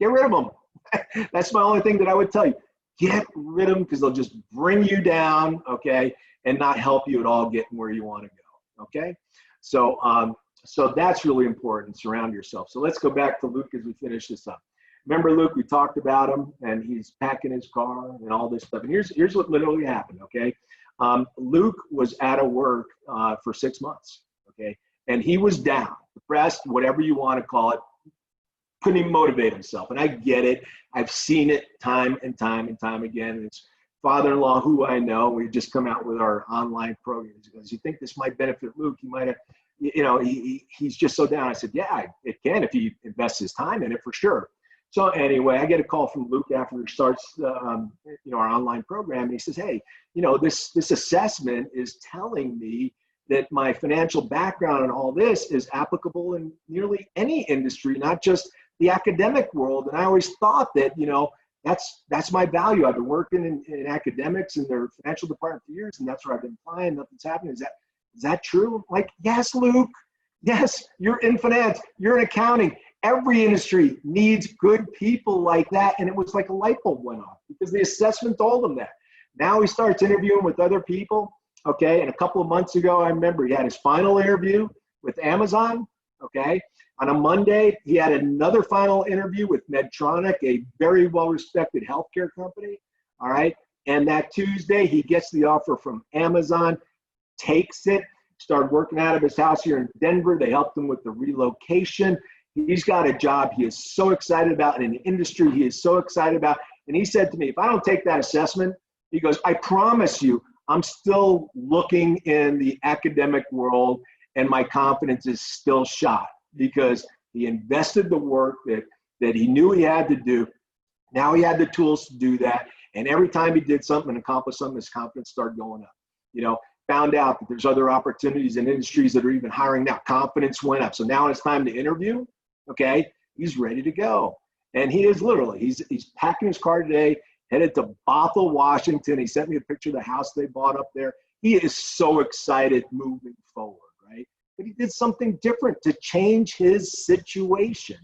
get rid of them. That's my only thing that I would tell you. Get rid of them because they'll just bring you down, okay, and not help you at all getting where you want to go, okay? So that's really important, surround yourself. So let's go back to Luke as we finish this up. Remember Luke, we talked about him, and he's packing his car and all this stuff. And here's what literally happened, okay? Luke was out of work for 6 months, okay? And he was down, depressed, whatever you want to call it. Couldn't even motivate himself. And I get it. I've seen it time and time and time again. And his father-in-law, who I know, we just come out with our online program. He goes, you think this might benefit Luke? He might have, he's just so down. I said, yeah, it can if he invests his time in it for sure. So anyway, I get a call from Luke after he starts, our online program. And he says, hey, this assessment is telling me that my financial background and all this is applicable in nearly any industry, not just the academic world. And I always thought that, that's my value. I've been working in academics and their financial department for years, and that's where I've been applying. Nothing's happening. Is that true? I'm like, yes, Luke. Yes, you're in finance. You're in accounting. Every industry needs good people like that. And it was like a light bulb went off because the assessment told him that. Now he starts interviewing with other people. Okay, and a couple of months ago, I remember he had his final interview with Amazon. Okay, on a Monday, he had another final interview with Medtronic, a very well-respected healthcare company. All right, and that Tuesday, he gets the offer from Amazon, takes it, started working out of his house here in Denver. They helped him with the relocation. He's got a job he is so excited about in an industry he is so excited about. And he said to me, if I don't take that assessment, he goes, I promise you, I'm still looking in the academic world and my confidence is still shot because he invested the work that he knew he had to do. Now he had the tools to do that. And every time he did something and accomplished something, his confidence started going up. Found out that there's other opportunities in industries that are even hiring now. Confidence went up. So now it's time to interview. Okay, he's ready to go. And he is literally, he's packing his car today, headed to Bothell, Washington. He sent me a picture of the house they bought up there. He is so excited moving forward, right? But he did something different to change his situation.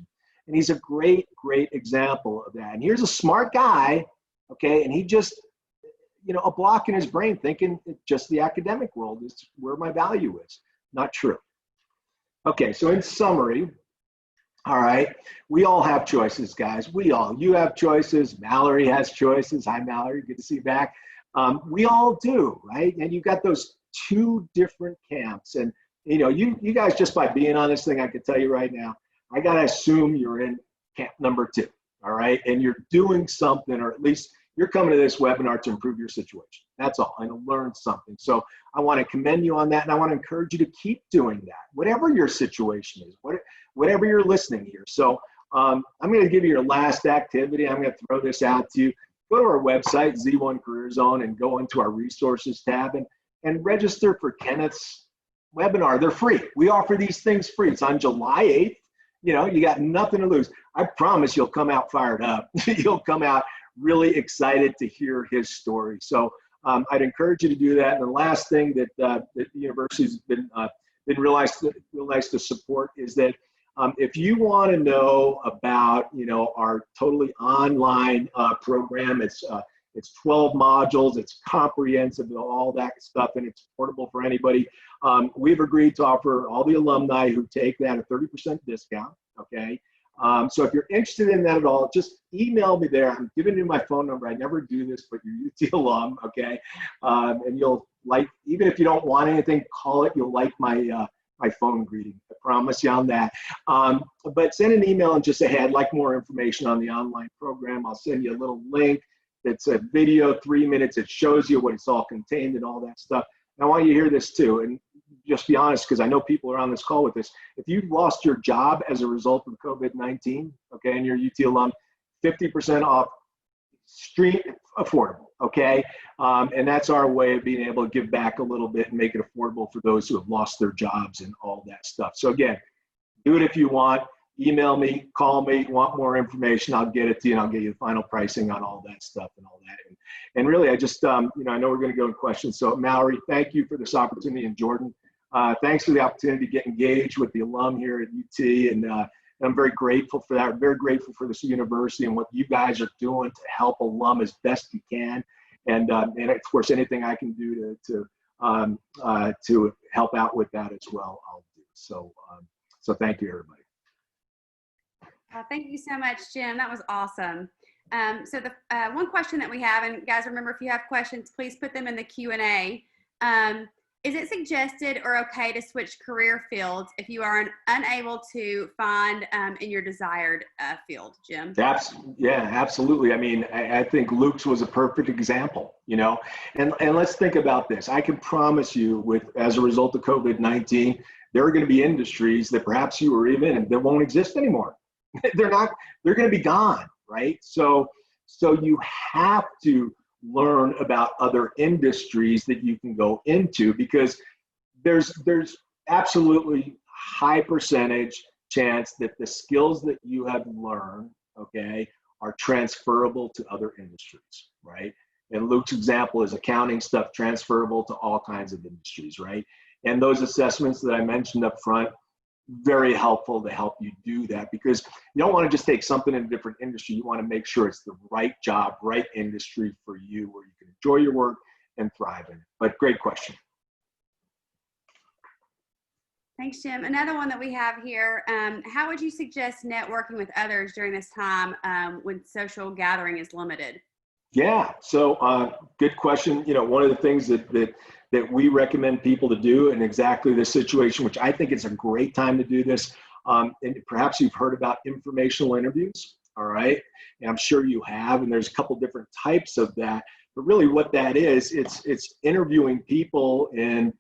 And he's a great, great example of that. And here's a smart guy, okay, and he just, a block in his brain thinking just the academic world is where my value is. Not true. Okay, so in summary, all right, we all have choices, guys. You have choices. Mallory has choices. Hi, Mallory, good to see you back. We all do, right? And you've got those 2 different camps. And, you guys, just by being on this thing, I can tell you right now, I got to assume you're in camp number 2, all right? And you're doing something, or at least you're coming to this webinar to improve your situation. That's all, and to learn something. So I want to commend you on that, and I want to encourage you to keep doing that, whatever your situation is, whatever you're listening here. So I'm going to give you your last activity. I'm going to throw this out to you. Go to our website, Z1 Career Zone, and go into our resources tab and register for Kenneth's webinar. They're free. We offer these things free. It's on July 8th. You know, you got nothing to lose. I promise you'll come out fired up. You'll come out really excited to hear his story. So I'd encourage you to do that. And the last thing that the university's been real nice to support is that if you want to know about, you know, our totally online program, it's 12 modules, it's comprehensive, all that stuff, and it's portable for anybody. We've agreed to offer all the alumni who take that a 30% discount, okay? So if you're interested in that at all, just email me there. I'm giving you my phone number. I never do this, but you're UT alum, okay? And you'll like, even if you don't want anything, call it, you'll like my phone greeting. I promise you on that. But send an email and just say, hey, I'd like more information on the online program. I'll send you a little link. It's a video, 3 minutes. It shows you what it's all contained and all that stuff. And I want you to hear this too. And just be honest, because I know people are on this call with this. If you've lost your job as a result of COVID-19, okay, and you're UT alum, 50% off, street affordable, okay? And that's our way of being able to give back a little bit and make it affordable for those who have lost their jobs and all that stuff. So again, do it if you want. Email me, call me, want more information, I'll get it to you, and I'll get you the final pricing on all that stuff and all that. And really, I just, you know, I know we're going to go in questions. So Mallory, thank you for this opportunity, and Jordan, thanks for the opportunity to get engaged with the alum here at UT, and I'm very grateful for that. I'm very grateful for this university and what you guys are doing to help alum as best you can. And of course, anything I can do to help out with that as well, I'll do. So, so thank you, everybody. Thank you so much, Jim. That was awesome. So the one question that we have, and guys, remember, if you have questions, please put them in the Q&A. Is it suggested or okay to switch career fields if you are unable to find in your desired field, Jim? Yeah, absolutely. I mean, I think Luke's was a perfect example, you know, and let's think about this. I can promise you, as a result of COVID-19, there are going to be industries that perhaps you were even in that won't exist anymore. They're going to be gone, right? So you have to learn about other industries that you can go into, because there's absolutely high percentage chance that the skills that you have learned, okay, are transferable to other industries, right? And Luke's example is accounting stuff transferable to all kinds of industries, right? And those assessments that I mentioned up front, very helpful to help you do that, because you don't want to just take something in a different industry. You want to make sure it's the right job, right industry for you, where you can enjoy your work and thrive in it. But great question. Thanks, Jim. Another one that we have here, how would you suggest networking with others during this time when social gathering is limited? Yeah, so good question. You know, one of the things that we recommend people to do in exactly this situation, which I think is a great time to do this, and perhaps you've heard about informational interviews, all right? And I'm sure you have, and there's a couple different types of that. But really what that is, it's interviewing people in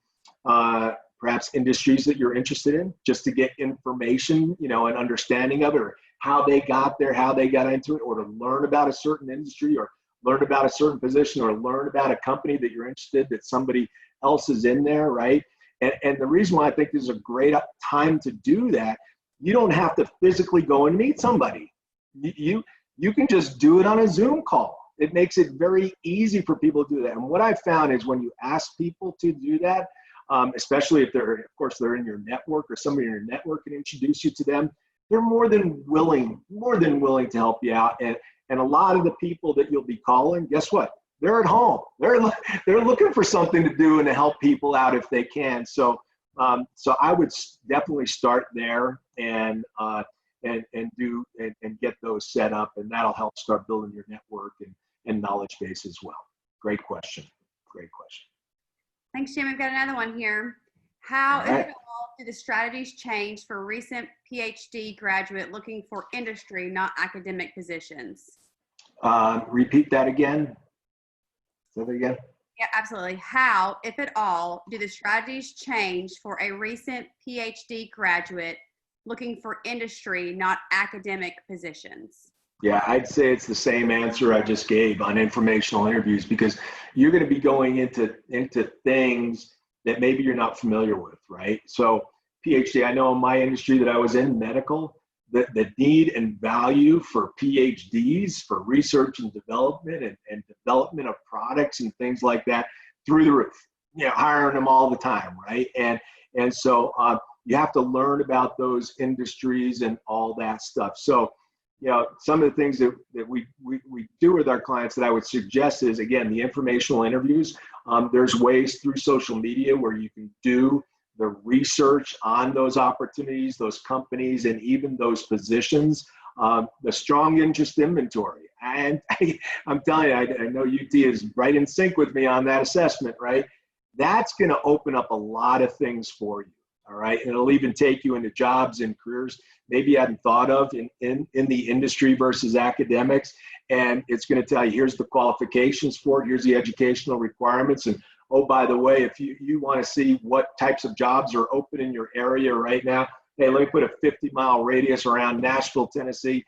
perhaps industries that you're interested in, just to get information, you know, an understanding of it, or how they got there, how they got into it, or to learn about a certain industry, or learn about a certain position, or learn about a company that you're interested that somebody else is in there, right? And the reason why I think this is a great time to do that, you don't have to physically go and meet somebody. You can just do it on a Zoom call. It makes it very easy for people to do that. And what I've found is when you ask people to do that, especially if they're, of course, they're in your network, or somebody in your network can introduce you to them, they're more than willing to help you out. And a lot of the people that you'll be calling, guess what? They're at home. They're looking for something to do and to help people out if they can. So I would definitely start there and get those set up, and that'll help start building your network and knowledge base as well. Great question. Great question. Thanks, Jim. We've got another one here. How is it evolved? Do the strategies change for recent PhD graduate looking for industry, not academic positions? Repeat that again. Say that again. Yeah, absolutely. How, if at all, do the strategies change for a recent PhD graduate looking for industry, not academic positions? Yeah, I'd say it's the same answer I just gave on informational interviews, because you're going to be going into things that maybe you're not familiar with, right? So PhD, I know in my industry that I was in, medical, the need and value for PhDs for research and development and development of products and things like that through the roof. Hiring them all the time, right? And so you have to learn about those industries and all that stuff. So some of the things that we do with our clients that I would suggest is, again, the informational interviews. There's ways through social media where you can do the research on those opportunities, those companies, and even those positions. The strong interest inventory. And I'm telling you, I know UT is right in sync with me on that assessment, right? That's going to open up a lot of things for you. All right. And it'll even take you into jobs and careers maybe you hadn't thought of in the industry versus academics. And it's going to tell you, here's the qualifications for it, here's the educational requirements. And oh, by the way, if you want to see what types of jobs are open in your area right now, hey, let me put a 50-mile radius around Nashville, Tennessee.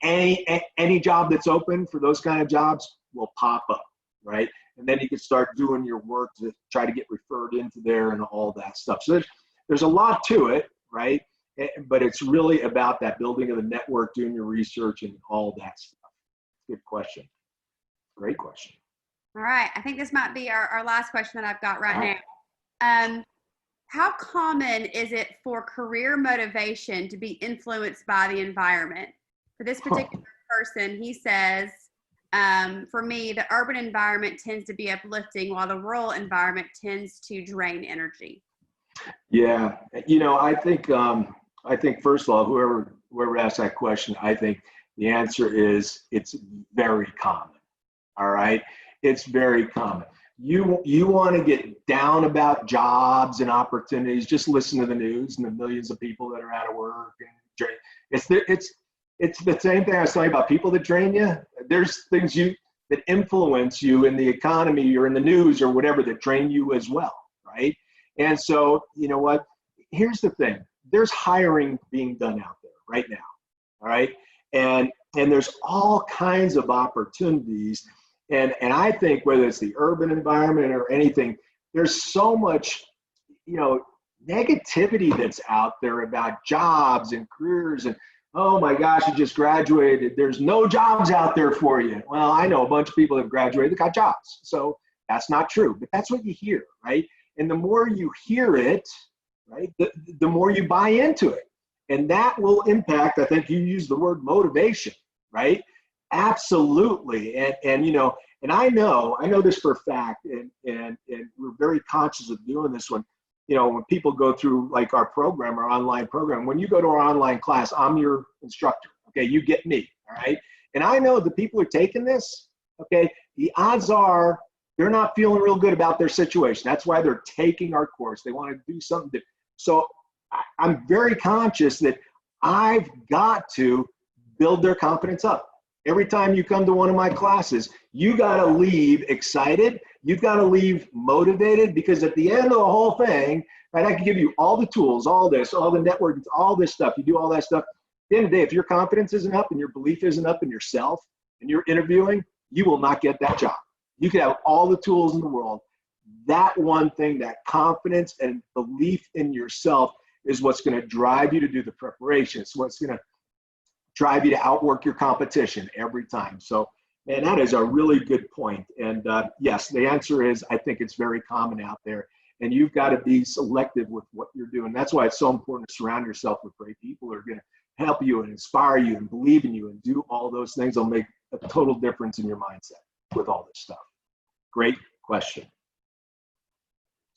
Any job that's open for those kind of jobs will pop up, right? And then you can start doing your work to try to get referred into there and all that stuff. So there's a lot to it, right? But it's really about that building of the network, doing your research and all that stuff. Good question. Great question. All right. I think this might be our last question that I've got right now. How common is it for career motivation to be influenced by the environment? For this particular person, he says, for me, the urban environment tends to be uplifting while the rural environment tends to drain energy. Yeah, I think first of all, whoever asked that question, I think the answer is it's very common. All right, it's very common. You want to get down about jobs and opportunities, just listen to the news and the millions of people that are out of work and drain. It's the same thing I was telling you about people that drain you. There's things that influence you in the economy or in the news or whatever that drain you as well, right? And so, you know what? Here's the thing. There's hiring being done out there right now, all right? And there's all kinds of opportunities. And I think whether it's the urban environment or anything, there's so much, negativity that's out there about jobs and careers and, oh my gosh, you just graduated. There's no jobs out there for you. Well, I know a bunch of people that have graduated that got jobs. So that's not true, but that's what you hear, right? And the more you hear it, right, the more you buy into it. And that will impact, I think you used the word motivation, right? Absolutely. And I know this for a fact, and we're very conscious of doing this one. When people go through like our program, our online program, when you go to our online class, I'm your instructor. Okay, you get me, all right? And I know the people who are taking this, okay, the odds are they're not feeling real good about their situation. That's why they're taking our course. They want to do something different. So I'm very conscious that I've got to build their confidence up. Every time you come to one of my classes, you got to leave excited. You've got to leave motivated, because at the end of the whole thing, right, I can give you all the tools, all this, all the networking, all this stuff. You do all that stuff. At the end of the day, if your confidence isn't up and your belief isn't up in yourself and you're interviewing, you will not get that job. You can have all the tools in the world. That one thing, that confidence and belief in yourself, is what's going to drive you to do the preparation. It's what's going to drive you to outwork your competition every time. So, man, that is a really good point. And yes, the answer is, I think it's very common out there. And you've got to be selective with what you're doing. That's why it's so important to surround yourself with great people who are going to help you and inspire you and believe in you and do all those things. They'll make a total difference in your mindset with all this stuff. Great question.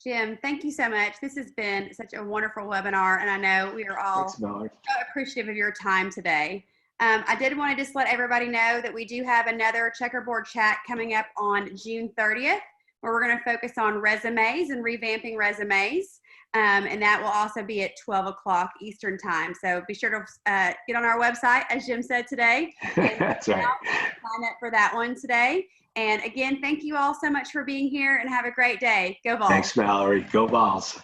Jim, thank you so much. This has been such a wonderful webinar, and I know we are all so appreciative of your time today. I did want to just let everybody know that we do have another Checkerboard Chat coming up on June 30th. where we're going to focus on resumes and revamping resumes. And that will also be at 12 o'clock Eastern time. So be sure to get on our website, as Jim said today. That's right. Sign up for that one today. And again, thank you all so much for being here and have a great day. Go Vols. Thanks, Mallory. Go Vols.